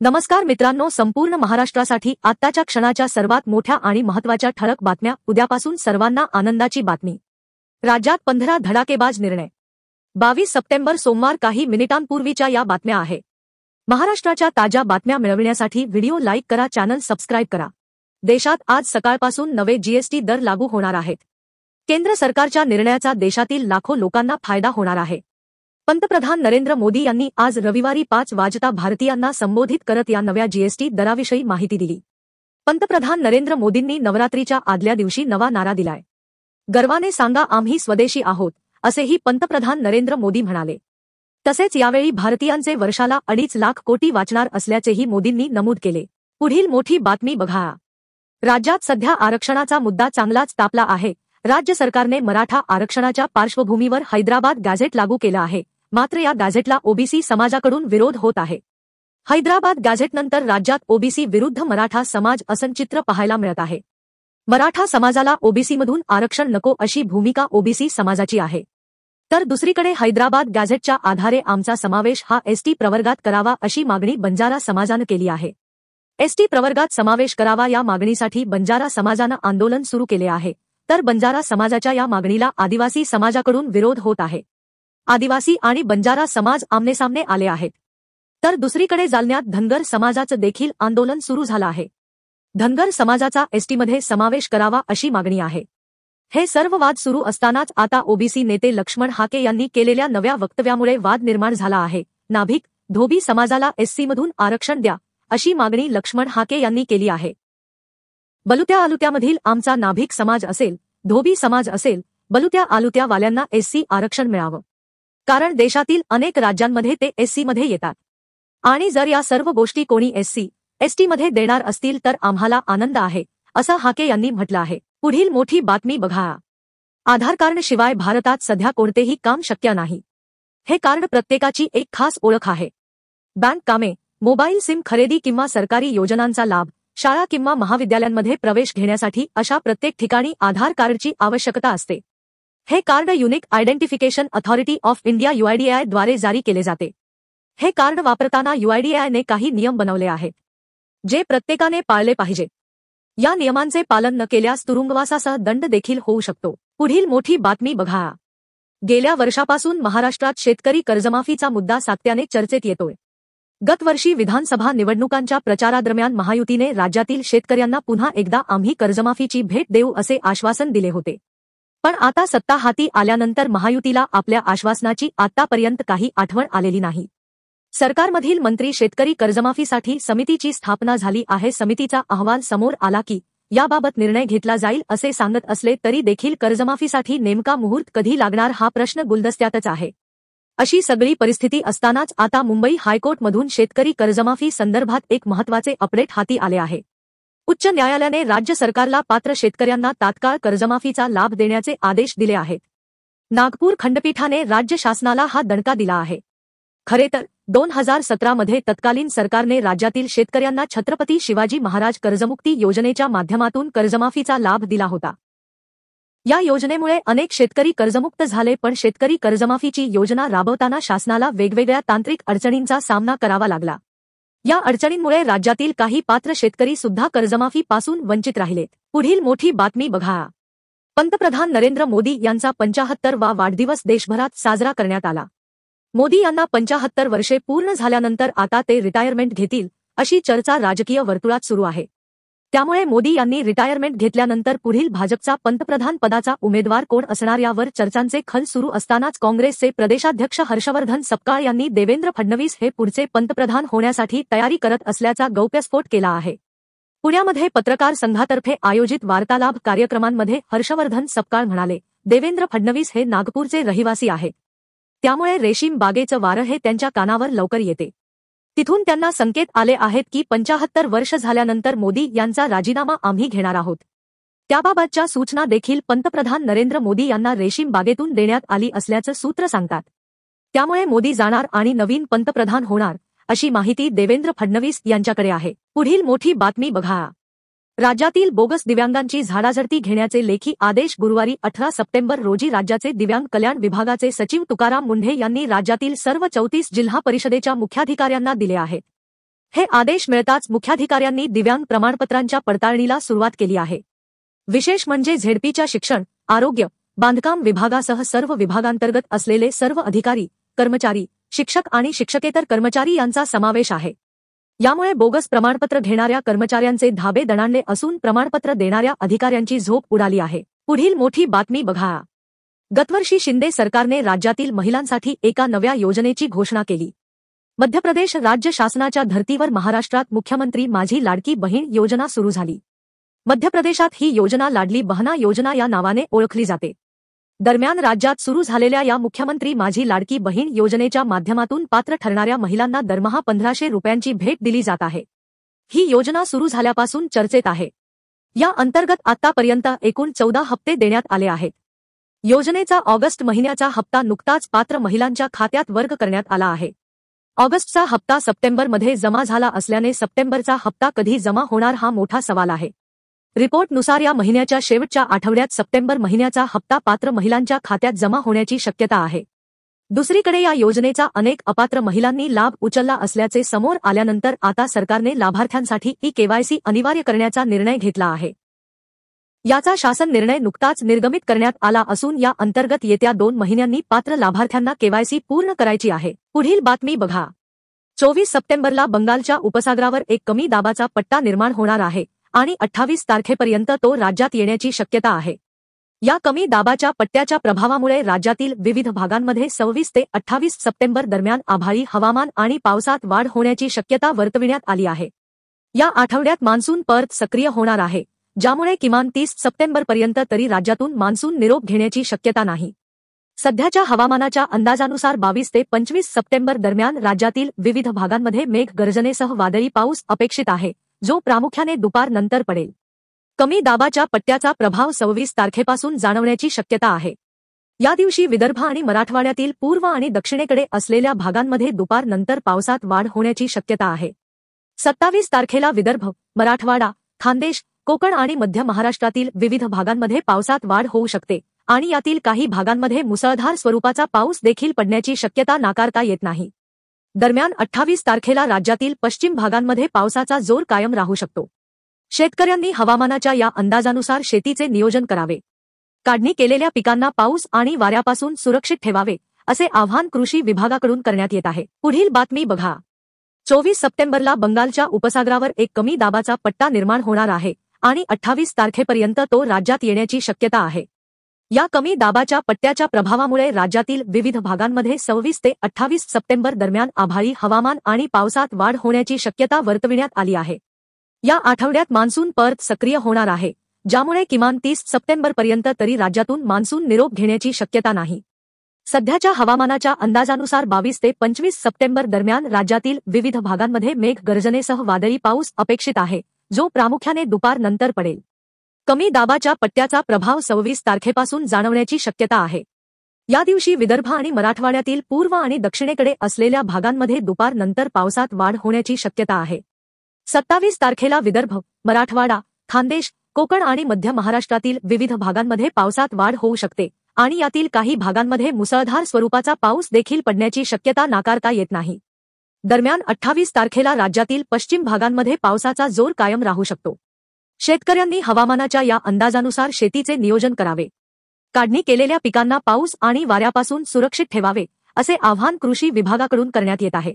नमस्कार मित्रांनो, संपूर्ण महाराष्ट्रासाठी आत्ताच्या क्षणाच्या सर्वात मोठ्या आणि महत्त्वाच्या ठळक बातम्या. उद्यापासून सर्वांना आनंदाची बातमी. राज्यात 15 धडाकेबाज निर्णय. 22 सप्टेंबर सोमवार. काही मिनिटांपूर्वीच्या या बातम्या आहे. महाराष्ट्राच्या ताज्या बातम्या मिळविण्यासाठी व्हिडिओ लाईक करा, चॅनल सबस्क्राईब करा. देशात आज सकाळपासून नवे जीएसटी दर लागू होणार आहेत. केंद्र सरकारच्या निर्णयाचा देशातील लाखो लोकांना फायदा होणार आहे. पंतप्रधान नरेंद्र मोदी यांनी आज रविवारी 5 वाजता भारतीयांना संबोधित करत या नव्या जीएसटी दराविषयी माहिती दिली. पंतप्रधान नरेंद्र मोदींनी नवरात्रीच्या आदल्या दिवशी नवा नारा दिलाय. गर्वाने सांगा, आम्ही स्वदेशी आहोत, असेही पंतप्रधान नरेंद्र मोदी म्हणाले. तसेच यावेळी भारतीयांचे वर्षाला 2.5 लाख कोटी वाचणार असल्याचेही मोदींनी नमूद केले. पुढील मोठी बातमी बघा. राज्यात सध्या आरक्षणाचा मुद्दा चांगलाच तापला आहे. राज्य सरकारने मराठा आरक्षणाच्या पार्श्वभूमीवर हैदराबाद गॅझेट लागू केलं आहे. मात्र या गॅझेटला ओबीसी समाजाकडून विरोध होत आहे. हैदराबाद गॅझेटनंतर राज्यात ओबीसी विरुद्ध मराठा समाज असं चित्र पाहायला मिळत आहे. मराठा समाजाला ओबीसीमधून आरक्षण नको अशी भूमिका ओबीसी समाजाची आहे. तर दुसरीकडे हैदराबाद गॅझेटच्या आधारे आमचा समावेश हा एसटी प्रवर्गात करावा अशी मागणी बंजारा समाजानं केली आहे. एसटी प्रवर्गात समावेश करावा या मागणीसाठी बंजारा समाजानं आंदोलन सुरू केले आहे. तर बंजारा समाजाच्या या मागणीला आदिवासी समाजाकडून विरोध होत आहे. आदिवासी आणि बंजारा समाज आमनेसामने आले आहेत. तर दुसरीकडे जालन्यात धनगर समाजाचं देखील आंदोलन सुरू झालं आहे. धनगर समाजाचा एसटीमध्ये समावेश करावा अशी मागणी आहे. हे सर्व वाद सुरू असतानाच आता ओबीसी नेते लक्ष्मण हाके यांनी केलेल्या नव्या वक्तव्यामुळे वाद निर्माण झाला आहे. नाभिक, धोबी समाजाला एससीमधून आरक्षण द्या अशी मागणी लक्ष्मण हाके यांनी केली आहे. बलुत्या आलुत्यामधील आमचा नाभिक समाज असेल, धोबी समाज असेल, बलुत्या आलुत्यावाल्यांना एससी आरक्षण मिळावं. कारण देशातील अनेक राज्यांमध्ये ते एससीमध्ये येतात. आणि जर या सर्व गोष्टी कोणी एसटी-मध्ये देणार असतील तर आम्हाला आनंद आहे, असं हाके यांनी म्हटलं आहे. पुढील मोठी बातमी बघा. आधार कार्ड शिवाय भारतात सध्या कोणतेही काम शक्य नाही. हे कार्ड प्रत्येकाची एक खास ओळख आहे. बँक कामे, मोबाईल सिम खरेदी किंवा सरकारी योजनांचा लाभ, शाळा किंवा महाविद्यालयांमध्ये प्रवेश घेण्यासाठी अशा प्रत्येक ठिकाणी आधार कार्डची आवश्यकता असते. हे card unique identification authority of India UIDAI द्वारे जारी केले जाते. हे कार्ड वापरताना UIDAI ने काही नियम बनवले आहेत, जे प्रत्येकाने पाळले पाहिजे. या नियमांचे पालन न केल्यास तुरुंगवासासह दंड देखील होऊ शकतो. पुढील मोठी बातमी बघा. गेल्या वर्षापासून महाराष्ट्रात शेतकरी कर्जमाफीचा मुद्दा सातत्याने चर्चेत येतोय. गतवर्षी विधानसभा निवडणुकांच्या प्रचारादरम्यान महायुतीने राज्यातील शेतकऱ्यांना पुन्हा एकदा आम्ही कर्जमाफीची भेट देऊ असे आश्वासन दिले होते. पण आता सत्ता हाती आल्यानंतर महायुतीला आपल्या आश्वासनाची आतापर्यंत काही आठवण आलेली नाही. सरकारमधील मंत्री शेतकरी कर्जमाफीसाठी समितीची स्थापना झाली आहे. समितीचा अहवाल समोर आला की याबाबत निर्णय घेतला जाईल असे सांगत असले तरी देखील कर्जमाफीसाठी नेमका मुहूर्त कधी लागणार हा प्रश्न गुलदस्त्यातच आहे. अशी सगळी परिस्थिती असतानाच आता मुंबई हायकोर्टमधून शेतकरी कर्जमाफी संदर्भात एक महत्त्वाचे अपडेट हाती आले आहे. उच्च न्यायालयाने राज्य सरकारला पात्र शेतकऱ्यांना तात्काळ कर्जमाफीचा लाभ देण्याचे आदेश दिले आहेत. नागपूर खंडपीठाने राज्य शासनाला हा दणका दिला आहे. खरे तर 2017 मध्ये तत्कालीन सरकारने राज्यातील शेतकऱ्यांना छत्रपती शिवाजी महाराज कर्जमुक्ती योजनेच्या माध्यमातून कर्जमाफीचा लाभ दिला होता. या योजनेमुळे अनेक शेतकरी कर्जमुक्त झाले, पण शेतकरी कर्जमाफीची योजना राबवताना शासनाला वेगवेगळ्या तांत्रिक अडचणींचा सामना करावा लागला. या अडचणींमुळे राज्यातील काही पात्र शेतकरी सुद्धा कर्जमाफीपासून वंचित राहिलेत. पुढील मोठी बातमी बघा. पंतप्रधान नरेंद्र मोदी यांचा 75वा वाढदिवस देशभरात साजरा करण्यात आला. मोदी यांना 75 वर्षे पूर्ण झाल्यानंतर आता ते रिटायरमेंट घेतील अशी चर्चा राजकीय वर्तुळात सुरू आहे. त्यामुळे मोदी यांनी रिटायरमेंट घेतल्यानंतर पुढील भाजपचा पंतप्रधान पदाचा उमेदवार कोण असणार यावर चर्चांचे खल सुरू असतानाच काँग्रेसचे प्रदेशाध्यक्ष हर्षवर्धन सपकाळ यांनी देवेंद्र फडणवीस हे पुढचे पंतप्रधान होण्यासाठी तयारी करत असल्याचा गौप्यस्फोट केला आहे. पुण्यामध्ये पत्रकार संघातर्फे आयोजित वार्तालाप कार्यक्रमांमध्ये हर्षवर्धन सपकाळ म्हणाले, देवेंद्र फडणवीस हे नागपूरचे रहिवासी आहेत. त्यामुळे रेशीम बागेचं वारं हे त्यांच्या कानावर लवकर येते. तिथून त्यांना संकेत आले आहेत की 75 वर्ष झाल्यानंतर मोदी यांचा राजीनामा आम्ही घेणार आहोत. त्याबाबतच्या सूचना देखील पंतप्रधान नरेंद्र मोदी यांना रेशीम बागेतून देण्यात आली असल्याचं सूत्र सांगतात. त्यामुळे मोदी जाणार आणि नवीन पंतप्रधान होणार अशी माहिती देवेंद्र फडणवीस यांच्याकडे आहे. पुढील मोठी बातमी बघा. राज्यातील बोगस दिव्यांगांची झाडाझडती घेण्याचे लेखी आदेश गुरुवारी 18 सप्टेंबर रोजी राज्याचे दिव्यांग कल्याण विभागाचे सचिव तुकाराम मुंढे यांनी राज्यातील सर्व 34 जिल्हा परिषदेच्या मुख्याधिकाऱ्यांना दिले आहेत. हे आदेश मिळताच मुख्याधिकाऱ्यांनी दिव्यांग प्रमाणपत्रांच्या पडताळणीला सुरुवात केली आहे। विशेष म्हणजे झेडपीच्या शिक्षण, आरोग्य, बांधकाम विभागासह सर्व विभागांतर्गत असलेले सर्व अधिकारी, कर्मचारी, शिक्षक आणि शिक्षकेतर कर्मचारी यांचा समावेश आहे। यामुळे बोगस प्रमाणपत्र घेणाऱ्या कर्मचाऱ्यांचे धाबे दणाणले असून प्रमाणपत्र देणाऱ्या अधिकाऱ्यांची झोप उडाली आहे। पुढील मोठी बातमी बघा। गतवर्षी शिंदे सरकारने राज्यातील महिलांसाठी एका नव्या योजनेची घोषणा केली। मध्य प्रदेश राज्य शासनाच्या धर्तीवर महाराष्ट्रात मुख्यमंत्री माझी लाडकी बहीण योजना सुरू झाली। मध्य प्रदेशात ही योजना लाडली बहना योजना या नावाने ओळखली जाते। दरम्यान राज्यात सुरू झालेल्या या मुख्यमंत्री माझी लाडकी बहीण योजनेच्या माध्यमातून पात्र ठरणाऱ्या महिलांना दरमहा 1500 रुपयांची भेट दिली जात आहे। ही योजना सुरू झाल्यापासून चर्चेत आहे। या अंतर्गत आतापर्यंत एकूण 14 हप्ते देण्यात आले आहेत। योजनेचा ऑगस्ट महिन्याचा हप्ता नुकताच पात्र महिलांच्या खात्यात वर्ग करण्यात आला आहे। ऑगस्टचा हप्ता सप्टेंबरमध्ये जमा झाला असल्याने सप्टेंबरचा हप्ता कधी जमा होणार हा मोठा सवाल आहे। रिपोर्टनुसार या महिन्याच्या शेवटच्या आठवड्यात सप्टेंबर महिन्याचा हप्ता पात्र महिलांच्या खात्यात जमा होण्याची शक्यता आहे। दुसरीकडे या योजनेचा अनेक अपात्र महिलांनी लाभ उचलला असल्याचे समोर आल्यानंतर आता सरकारने लाभार्थ्यांसाठी ई-केवायसी अनिवार्य करण्याचा निर्णय घेतला आहे। याचा शासन निर्णय नुकताच निर्गमित करण्यात आला असून या अंतर्गत येत्या 2 महिन्यांनी पात्र लाभार्थ्यांना केवायसी पूर्ण करायची आहे। पुढील बातमी बघा। 24 सप्टेंबरला बंगालच्या उपसागरावर एक कमी दाबाचा पट्टा निर्माण होणार आहे आणि 28 तारखेपर्यंत तो राज्यात येण्याची शक्यता आहे। या कमी दाबाच्या पट्ट्याच्या प्रभावामुळे राज्यातील विविध भागांमध्ये 26 ते 28 सप्टेंबर दरम्यान आभाळी हवामान आणि पावसात वाढ होण्याची शक्यता वर्तविण्यात आली आहे। या आठवड्यात मान्सून परत सक्रिय होणार आहे, ज्यामुळे किमान 30 सप्टेंबरपर्यंत तरी राज्यातून मान्सून निरोप घेण्याची शक्यता नाही। सध्याच्या हवामानाच्या अंदाजानुसार 22 ते 25 सप्टेंबर दरम्यान राज्यातील विविध भागांमध्ये मेघगर्जनेसह वादळी पाऊस अपेक्षित आहे, जो प्रामुख्याने दुपार नंतर पडेल। कमी दाबाच्या पट्ट्याचा प्रभाव 26 तारखेपासून जाणवण्याची शक्यता आहे। या दिवशी विदर्भ आणि मराठवाड्यातील पूर्व आणि दक्षिणेकडे असलेल्या भागांमध्ये दुपार नंतर पावसात वाढ होण्याची शक्यता आहे। 27 तारखेला विदर्भ, मराठवाडा, खानदेश, कोकण आणि मध्य महाराष्ट्रातील विविध भागांमध्ये पावसात वाढ होऊ शकते आणि यातील काही भागांमध्ये मुसळधार स्वरूपाचा पाऊस देखील पडण्याची शक्यता नाकारता येत नाही। दरम्यान 28 तारखेला राज्यातील पश्चिम भागांमध्ये पावसाचा जोर कायम राहू शकतो। शेतकऱ्यांनी हवामानाच्या या अंदाजानुसार शेतीचे नियोजन करावे। काढणी केलेल्या पिकांना पाऊस आणि वाऱ्यापासून सुरक्षित ठेवावे, असे आवाहन कृषी विभागाकडून करण्यात येत आहे। पुढील बातमी बघा। 24 सप्टेंबरला बंगालच्या उपसागरावर एक कमी दाबाचा पट्टा निर्माण होणार आहे आणि 28 तारखेपर्यंत तो राज्यात येण्याची शक्यता आहे। या कमी दाबाच्या पट्ट्याच्या प्रभावामुळे राज्यातील विविध भागांमध्ये 26 ते 28 सप्टेंबर दरम्यान आभाळी हवामान आणि पावसात वाढ होण्याची शक्यता वर्तविण्यात आली आहे। या आठवड्यात मान्सून परत सक्रिय होणार आहे, ज्यामुळे किमान 30 सप्टेंबरपर्यंत तरी राज्यातून मान्सून निरोप घेण्याची शक्यता नाही। सध्याच्या हवामानाच्या अंदाजानुसार 22 ते 25 सप्टेंबर दरम्यान राज्यातील विविध भागांमध्ये मेघगर्जनेसह वादळी पाऊस अपेक्षित आहे, जो प्रामुख्याने दुपार नंतर पडेल। कमी दाबाच्या पट्ट्याचा प्रभाव 26 तारखेपासून जाणवण्याची शक्यता आहे। या दिवशी विदर्भ आणि मराठवाड्यातील पूर्व आणि दक्षिणेकडे असलेल्या भागांमध्ये दुपार नंतर पावसात वाढ होण्याची शक्यता आहे। 27 तारखेला विदर्भ, मराठवाडा, खानदेश, कोकण आणि मध्य महाराष्ट्रातील विविध भागांमध्ये पावसात वाढ होऊ शकते आणि यातील काही भागांमध्ये मुसळधार स्वरूपाचा पाऊस देखील पडण्याची शक्यता नाकारता येत नाही। दरम्यान 28 तारखेला राज्यातील पश्चिम भागांमध्ये पावसाचा जोर कायम राहू शकतो। शेतकऱ्यांनी हवामानाच्या या अंदाजानुसार शेतीचे नियोजन करावे। काढणी केलेल्या पिकांना पाऊस आणि वाऱ्यापासून सुरक्षित ठेवावे, असे आवाहन कृषी विभागाकडून करण्यात येत आहे।